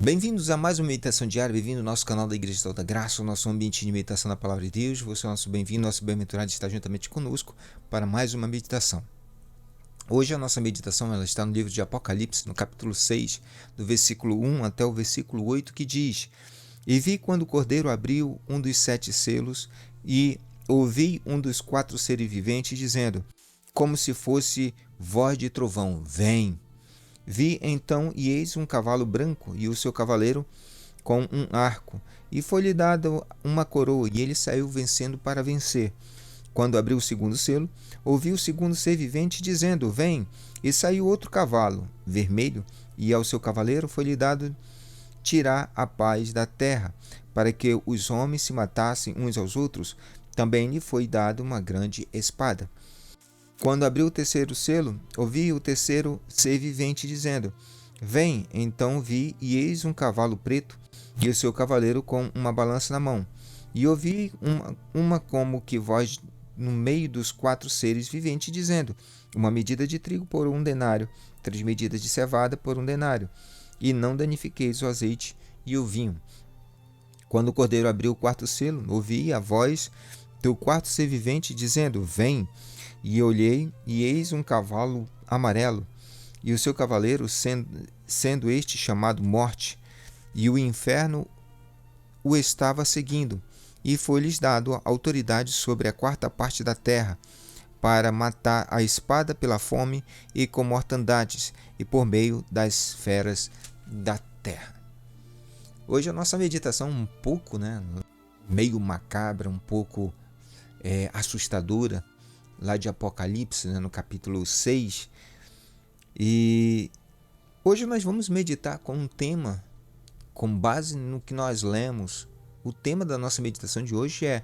Bem-vindos a mais uma meditação diária, bem-vindo ao nosso canal da Igreja da Alta Graça, o nosso ambiente de meditação da Palavra de Deus. Você é nosso bem-vindo, nosso bem-aventurado de estar juntamente conosco para mais uma meditação. Hoje a nossa meditação ela está no livro de Apocalipse, no capítulo 6, do versículo 1 até o versículo 8, que diz: E vi quando o Cordeiro abriu um dos 7 selos, e ouvi um dos 4 seres viventes dizendo, como se fosse voz de trovão, vem. Vi então, e eis um cavalo branco, e o seu cavaleiro com um arco, e foi-lhe dada uma coroa, e ele saiu vencendo para vencer. Quando abriu o segundo selo, ouvi o segundo ser vivente dizendo, vem, e saiu outro cavalo, vermelho, e ao seu cavaleiro foi-lhe dado tirar a paz da terra, para que os homens se matassem uns aos outros. Também lhe foi dada uma grande espada. Quando abriu o terceiro selo, ouvi o terceiro ser vivente dizendo, vem. Então vi, e eis um cavalo preto, e o seu cavaleiro com uma balança na mão. E ouvi uma como que voz no meio dos 4 seres viventes, dizendo, uma medida de trigo por 1 denário, 3 medidas de cevada por 1 denário, e não danifiqueis o azeite e o vinho. Quando o cordeiro abriu o 4º selo, ouvi a voz do 4º ser vivente, dizendo, vem. E olhei, e eis um cavalo amarelo, e o seu cavaleiro, sendo este chamado Morte, e o inferno o estava seguindo, e foi-lhes dado autoridade sobre a 4ª parte da terra, para matar a espada pela fome e com mortandades, e por meio das feras da terra. Hoje a nossa meditação um pouco, meio macabra, um pouco assustadora, lá de Apocalipse, no capítulo 6. E hoje nós vamos meditar com um tema, com base no que nós lemos. O tema da nossa meditação de hoje é: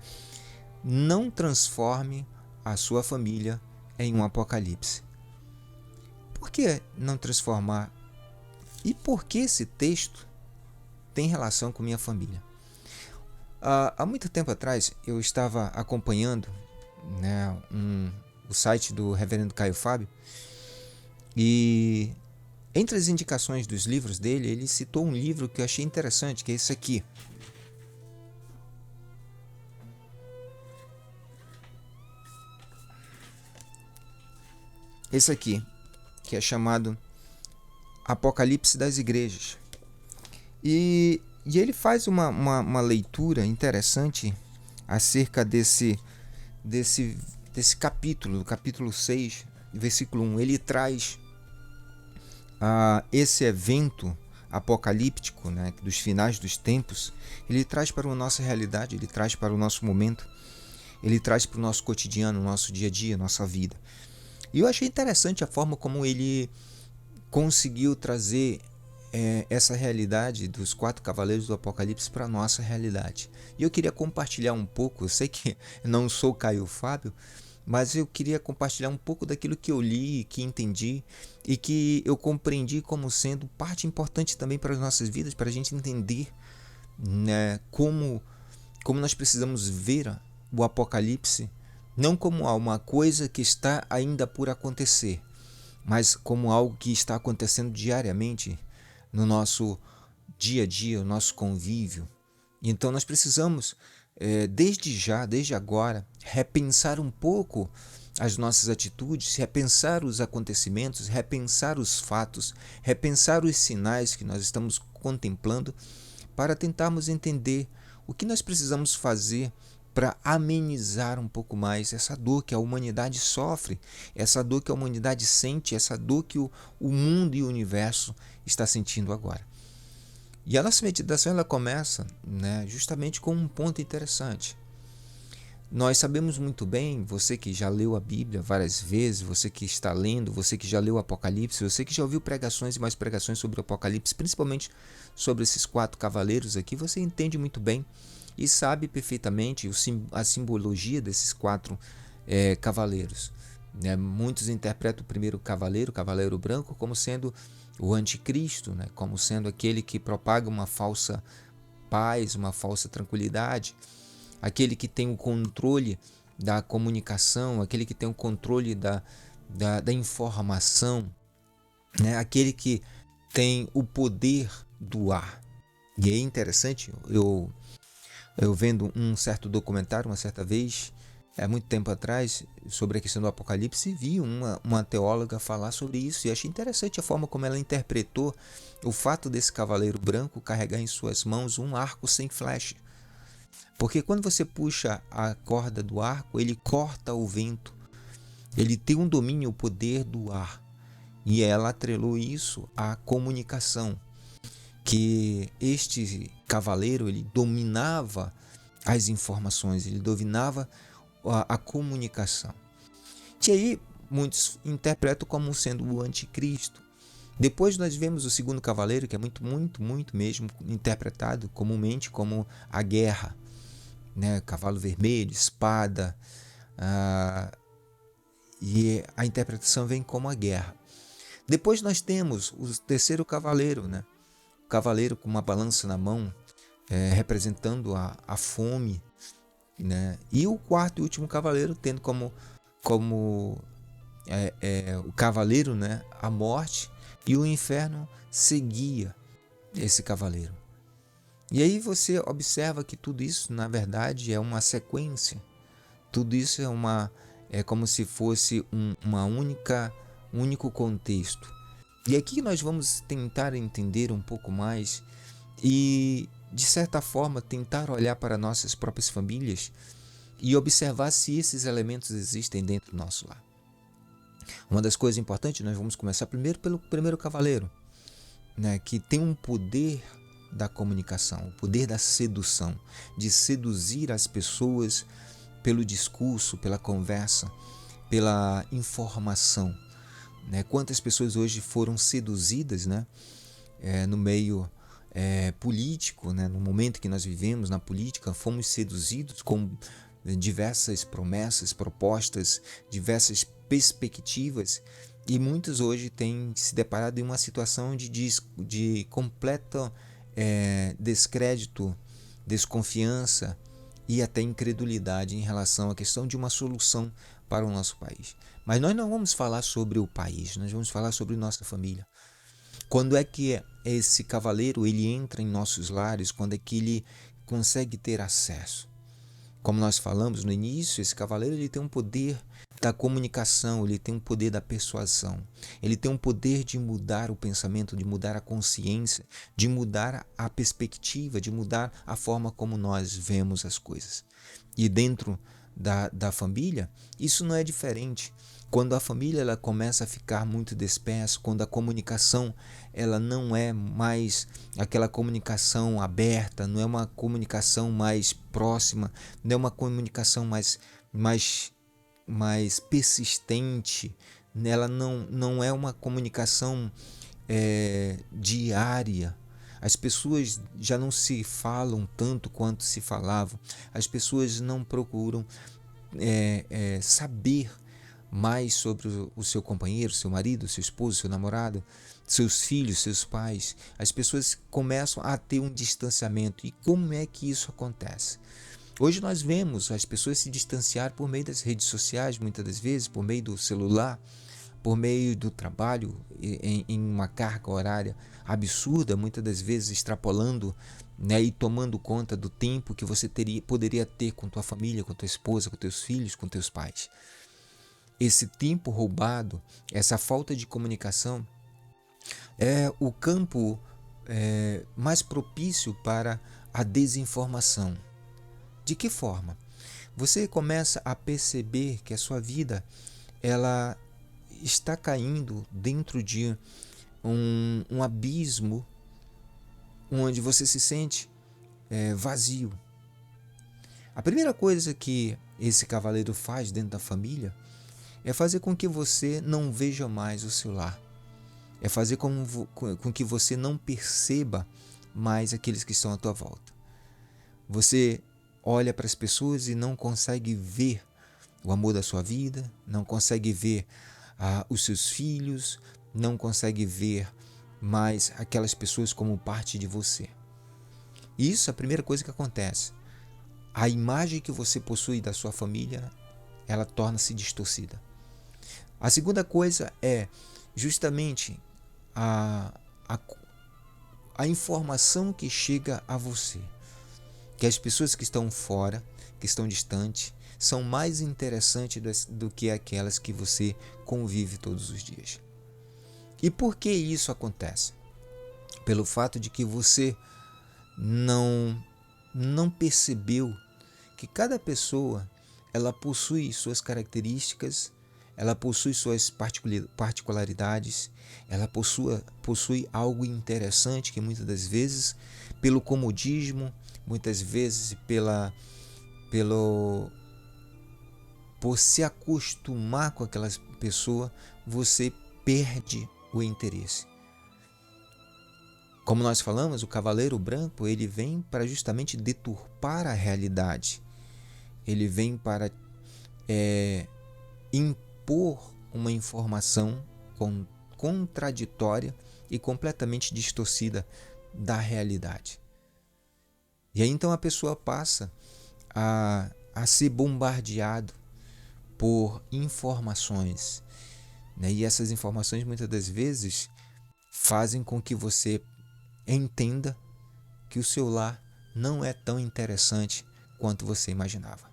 não transforme a sua família em um apocalipse. Por que não transformar? E por que esse texto tem relação com minha família? Há muito tempo atrás eu estava acompanhando o site do Reverendo Caio Fábio, e entre as indicações dos livros dele, ele citou um livro que eu achei interessante, que é esse aqui. Esse aqui, que é chamado Apocalipse das Igrejas. E ele faz uma leitura interessante acerca desse capítulo, do capítulo 6, versículo 1. Ele traz esse evento apocalíptico, dos finais dos tempos, ele traz para a nossa realidade, ele traz para o nosso momento, ele traz para o nosso cotidiano, nosso dia a dia, nossa vida. E eu achei interessante a forma como ele conseguiu trazer essa realidade dos 4 cavaleiros do Apocalipse para a nossa realidade. E eu queria compartilhar um pouco, eu sei que não sou Caio Fábio, mas eu queria compartilhar um pouco daquilo que eu li, que entendi e que eu compreendi como sendo parte importante também para as nossas vidas, para a gente entender como nós precisamos ver o Apocalipse não como uma coisa que está ainda por acontecer, mas como algo que está acontecendo diariamente no nosso dia a dia, no nosso convívio. Então nós precisamos, desde agora, repensar um pouco as nossas atitudes, repensar os acontecimentos, repensar os fatos, repensar os sinais que nós estamos contemplando, para tentarmos entender o que nós precisamos fazer para amenizar um pouco mais essa dor que a humanidade sofre, essa dor que a humanidade sente, essa dor que o mundo e o universo está sentindo agora. E a nossa meditação ela começa justamente com um ponto interessante. Nós sabemos muito bem, você que já leu a Bíblia várias vezes, você que está lendo, você que já leu o Apocalipse, você que já ouviu pregações e mais pregações sobre o Apocalipse, principalmente sobre esses 4 cavaleiros aqui, você entende muito bem e sabe perfeitamente a simbologia desses 4 cavaleiros. Muitos interpretam o primeiro cavaleiro, o cavaleiro branco, como sendo o anticristo, como sendo aquele que propaga uma falsa paz, uma falsa tranquilidade, aquele que tem o controle da comunicação, aquele que tem o controle da informação, aquele que tem o poder do ar. E é interessante, eu vendo um certo documentário uma certa vez, muito tempo atrás, sobre a questão do Apocalipse, vi uma teóloga falar sobre isso e achei interessante a forma como ela interpretou o fato desse cavaleiro branco carregar em suas mãos um arco sem flecha. Porque quando você puxa a corda do arco, ele corta o vento, ele tem um domínio, o poder do ar. E ela atrelou isso à comunicação, que este cavaleiro ele dominava as informações, ele dominava a comunicação. E aí muitos interpretam como sendo o anticristo. Depois nós vemos o segundo cavaleiro, que é muito mesmo interpretado comumente como a guerra, né? Cavalo vermelho, espada, e a interpretação vem como a guerra. Depois nós temos o terceiro cavaleiro, né? O cavaleiro com uma balança na mão, representando a fome, né? E o quarto e último cavaleiro tendo como o cavaleiro, né? A morte, e o inferno seguia esse cavaleiro. E aí você observa que tudo isso na verdade é uma sequência. Tudo isso é como se fosse um único contexto. E aqui nós vamos tentar entender um pouco mais e, de certa forma, tentar olhar para nossas próprias famílias e observar se esses elementos existem dentro do nosso lar. Uma das coisas importantes, nós vamos começar primeiro pelo primeiro cavaleiro, né, que tem um poder da comunicação, o poder da sedução, de seduzir as pessoas pelo discurso, pela conversa, pela informação. Né? Quantas pessoas hoje foram seduzidas, né? No meio político, né? No momento que nós vivemos na política, fomos seduzidos com diversas promessas, propostas, diversas perspectivas, e muitos hoje têm se deparado em uma situação de completo descrédito, desconfiança e até incredulidade em relação à questão de uma solução para o nosso país. Mas nós não vamos falar sobre o país, nós vamos falar sobre nossa família. Quando é que esse cavaleiro ele entra em nossos lares? Quando é que ele consegue ter acesso? Como nós falamos no início, esse cavaleiro ele tem um poder da comunicação, ele tem um poder da persuasão, ele tem um poder de mudar o pensamento, de mudar a consciência, de mudar a perspectiva, de mudar a forma como nós vemos as coisas. E dentro da família, isso não é diferente. Quando a família ela começa a ficar muito dispersa, quando a comunicação ela não é mais aquela comunicação aberta, não é uma comunicação mais próxima, não é uma comunicação mais persistente, ela não é uma comunicação diária. As pessoas já não se falam tanto quanto se falavam, as pessoas não procuram saber mais sobre o seu companheiro, seu marido, seu esposo, seu namorado, seus filhos, seus pais. As pessoas começam a ter um distanciamento. E como é que isso acontece? Hoje nós vemos as pessoas se distanciar por meio das redes sociais, muitas das vezes, por meio do celular, por meio do trabalho, em uma carga horária absurda, muitas das vezes extrapolando, né, e tomando conta do tempo que você poderia ter com tua família, com tua esposa, com teus filhos, com teus pais. Esse tempo roubado, essa falta de comunicação é o campo mais propício para a desinformação. De que forma? Você começa a perceber que a sua vida ela está caindo dentro de um abismo onde você se sente vazio. A primeira coisa que esse cavaleiro faz dentro da família é fazer com que você não veja mais o seu lar. É fazer com que você não perceba mais aqueles que estão à tua volta. Você olha para as pessoas e não consegue ver o amor da sua vida, não consegue ver os seus filhos, não consegue ver mais aquelas pessoas como parte de você. Isso é a primeira coisa que acontece. A imagem que você possui da sua família, ela torna-se distorcida. A segunda coisa é justamente a a informação que chega a você, que as pessoas que estão fora, que estão distantes, são mais interessantes do que aquelas que você convive todos os dias. E por que isso acontece? Pelo fato de que você não percebeu que cada pessoa ela possui suas características, ela possui suas particularidades, ela possui algo interessante que muitas das vezes, pelo comodismo, muitas vezes por se acostumar com aquela pessoa, você perde o interesse. Como nós falamos, o cavaleiro branco ele vem para justamente deturpar a realidade. Ele vem para impor uma informação contraditória e completamente distorcida da realidade. E aí então a pessoa passa a ser bombardeado por informações, né? E essas informações muitas das vezes fazem com que você entenda que o seu lar não é tão interessante quanto você imaginava.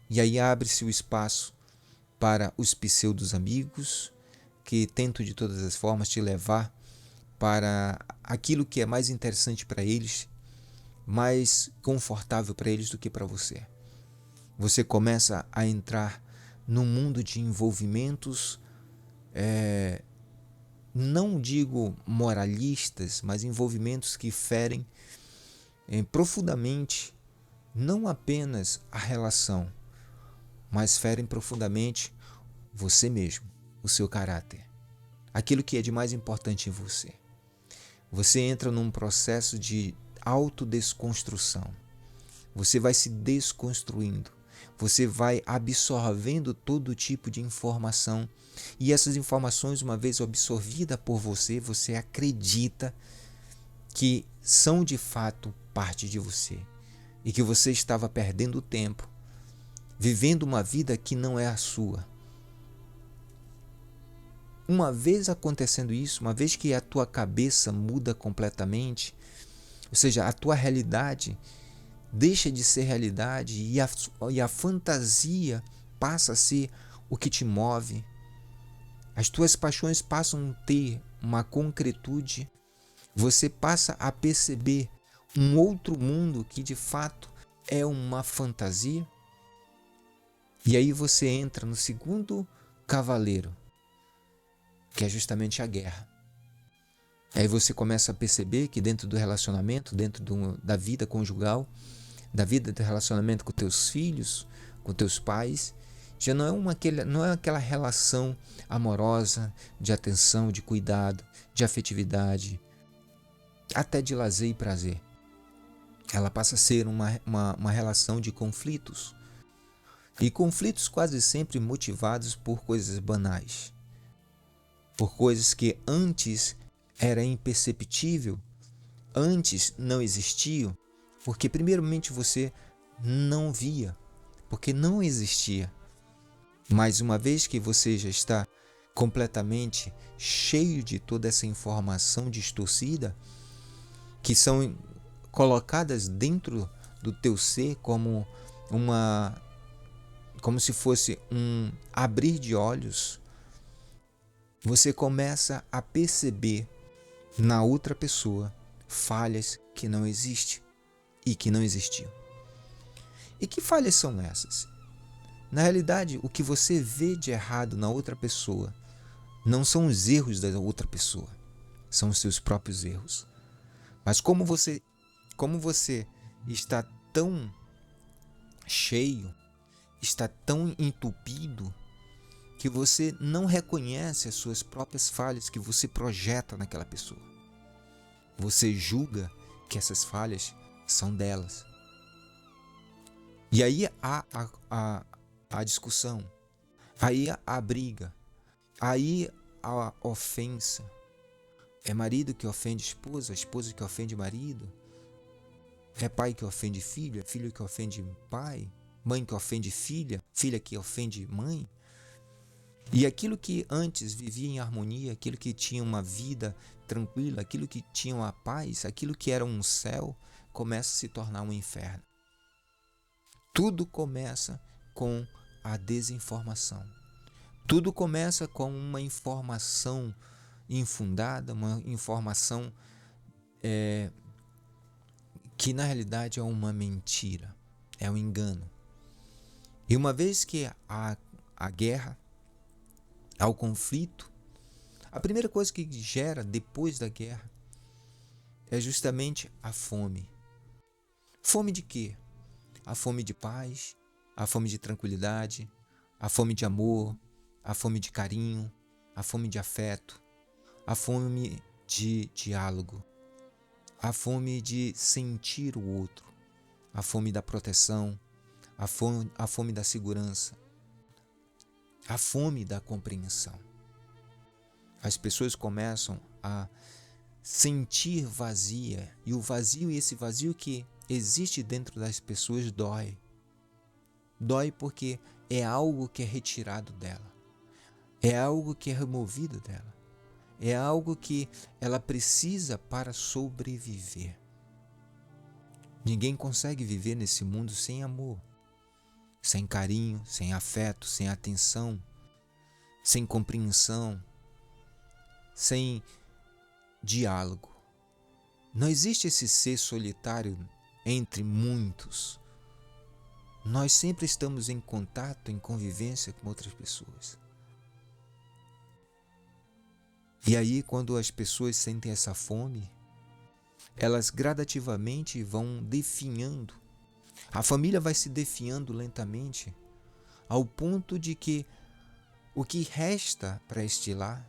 E aí abre-se o espaço para os pseudos amigos que tentam de todas as formas te levar para aquilo que é mais interessante para eles, mais confortável para eles do que para você. Você começa a entrar num mundo de envolvimentos, não digo moralistas, mas envolvimentos que ferem profundamente não apenas a relação, mas ferem profundamente você mesmo, o seu caráter, aquilo que é de mais importante em você. Você entra num processo de autodesconstrução. Você vai se desconstruindo. Você vai absorvendo todo tipo de informação. E essas informações, uma vez absorvidas por você, você acredita que são de fato parte de você. E que você estava perdendo tempo, vivendo uma vida que não é a sua. Uma vez acontecendo isso, uma vez que a tua cabeça muda completamente, ou seja, a tua realidade deixa de ser realidade e a fantasia passa a ser o que te move, as tuas paixões passam a ter uma concretude, você passa a perceber um outro mundo que de fato é uma fantasia. E aí você entra no segundo cavaleiro, que é justamente a guerra. Aí você começa a perceber que dentro do relacionamento, da vida conjugal, da vida do relacionamento com teus filhos, com teus pais, já não é aquela relação amorosa, de atenção, de cuidado, de afetividade, até de lazer e prazer. Ela passa a ser uma relação de conflitos. E conflitos quase sempre motivados por coisas banais, por coisas que antes era imperceptível, antes não existiam, porque primeiramente você não via, porque não existia. Mas uma vez que você já está completamente cheio de toda essa informação distorcida, que são colocadas dentro do teu ser como se fosse um abrir de olhos, você começa a perceber na outra pessoa falhas que não existem e que não existiam. E que falhas são essas? Na realidade, o que você vê de errado na outra pessoa não são os erros da outra pessoa, são os seus próprios erros. Mas como você está tão cheio, está tão entupido, que você não reconhece as suas próprias falhas que você projeta naquela pessoa. Você julga que essas falhas são delas. E aí há a discussão, aí a briga, aí a ofensa. É marido que ofende esposa, esposa que ofende marido. É pai que ofende filho, é filho que ofende pai, mãe que ofende filha, filha que ofende mãe. E aquilo que antes vivia em harmonia, aquilo que tinha uma vida tranquila, aquilo que tinha uma paz, aquilo que era um céu, começa a se tornar um inferno. Tudo começa com a desinformação. Tudo começa com uma informação infundada, uma informação que na realidade é uma mentira, é um engano. E uma vez que a guerra, há o conflito, a primeira coisa que gera depois da guerra é justamente a fome. Fome de quê? A fome de paz, a fome de tranquilidade, a fome de amor, a fome de carinho, a fome de afeto, a fome de diálogo, a fome de sentir o outro, a fome da proteção, a fome da segurança, a fome da compreensão. As pessoas começam a sentir vazia, e o vazio, esse vazio que existe dentro das pessoas dói. Dói porque é algo que é retirado dela, é algo que é removido dela, é algo que ela precisa para sobreviver. Ninguém consegue viver nesse mundo sem amor, sem carinho, sem afeto, sem atenção, sem compreensão, sem diálogo. Não existe esse ser solitário entre muitos. Nós sempre estamos em contato, em convivência com outras pessoas. E aí, quando as pessoas sentem essa fome, elas gradativamente vão definhando. A família vai se definhando lentamente, ao ponto de que o que resta para este lar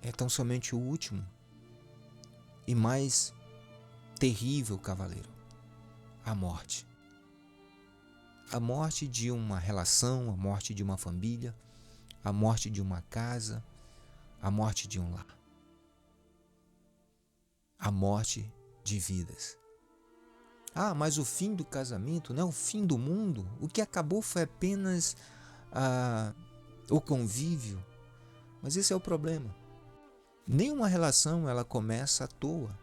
é tão somente o último e mais terrível cavaleiro: a morte. A morte de uma relação, a morte de uma família, a morte de uma casa, a morte de um lar. A morte de vidas. Ah, mas o fim do casamento, não é o fim do mundo. O que acabou foi apenas o convívio. Mas esse é o problema. Nenhuma relação ela começa à toa.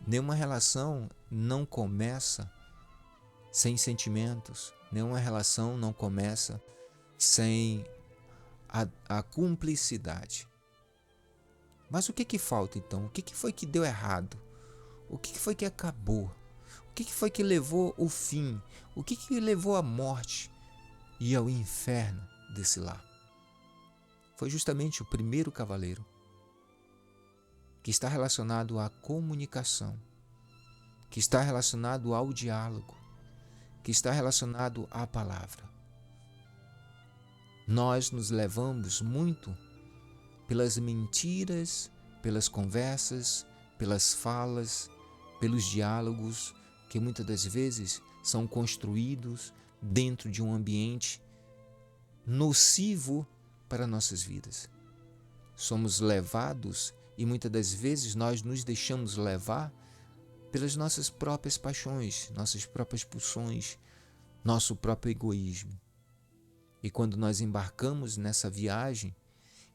Nenhuma relação não começa sem sentimentos. Nenhuma relação não começa sem a cumplicidade. Mas o que falta então? O que foi que deu errado? O que foi que acabou? O que foi que levou o fim? O que levou à morte e ao inferno desse lar? Foi justamente o primeiro cavaleiro, que está relacionado à comunicação, que está relacionado ao diálogo, que está relacionado à palavra. Nós nos levamos muito pelas mentiras, pelas conversas, pelas falas, pelos diálogos que muitas das vezes são construídos dentro de um ambiente nocivo para nossas vidas. Somos levados e muitas das vezes nós nos deixamos levar pelas nossas próprias paixões, nossas próprias pulsões, nosso próprio egoísmo. E quando nós embarcamos nessa viagem,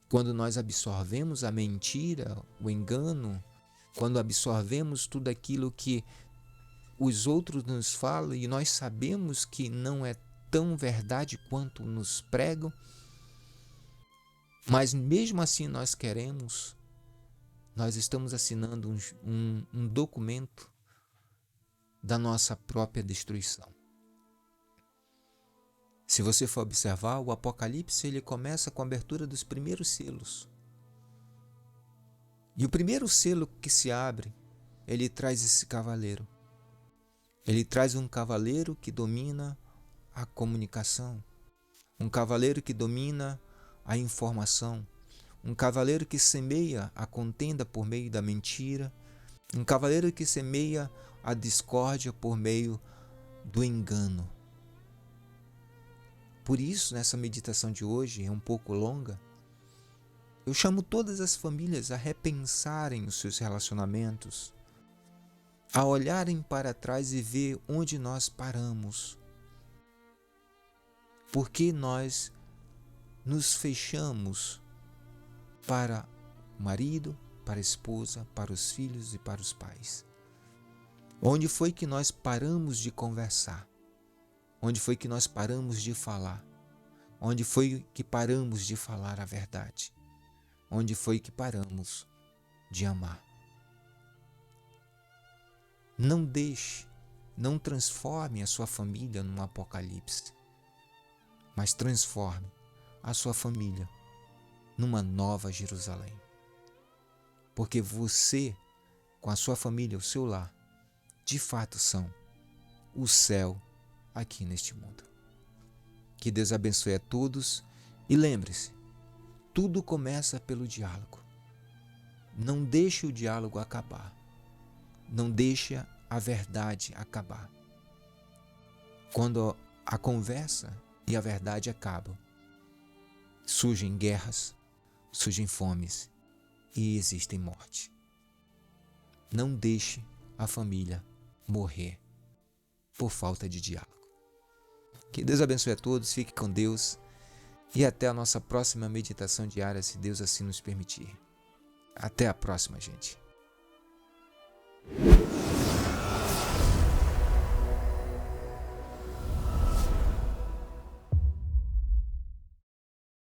quando nós absorvemos a mentira, o engano, quando absorvemos tudo aquilo que os outros nos falam e nós sabemos que não é tão verdade quanto nos pregam, mas mesmo assim nós queremos, nós estamos assinando um documento da nossa própria destruição. Se você for observar, o Apocalipse ele começa com a abertura dos primeiros selos. E o primeiro selo que se abre, ele traz esse cavaleiro. Ele traz um cavaleiro que domina a comunicação, um cavaleiro que domina a informação, um cavaleiro que semeia a contenda por meio da mentira, um cavaleiro que semeia a discórdia por meio do engano. Por isso, nessa meditação de hoje, é um pouco longa, eu chamo todas as famílias a repensarem os seus relacionamentos, a olharem para trás e ver onde nós paramos. Por que nós nos fechamos para o marido, para a esposa, para os filhos e para os pais? Onde foi que nós paramos de conversar? Onde foi que nós paramos de falar? Onde foi que paramos de falar a verdade? Onde foi que paramos de amar? Não deixe, não transforme a sua família num apocalipse, mas transforme a sua família numa nova Jerusalém. Porque você, com a sua família, o seu lar, de fato são o céu aqui neste mundo. Que Deus abençoe a todos e lembre-se, tudo começa pelo diálogo. Não deixe o diálogo acabar. Não deixe a verdade acabar. Quando a conversa e a verdade acabam, surgem guerras, surgem fomes e existem morte. Não deixe a família morrer por falta de diálogo. Que Deus abençoe a todos, fique com Deus e até a nossa próxima meditação diária, se Deus assim nos permitir. Até a próxima, gente.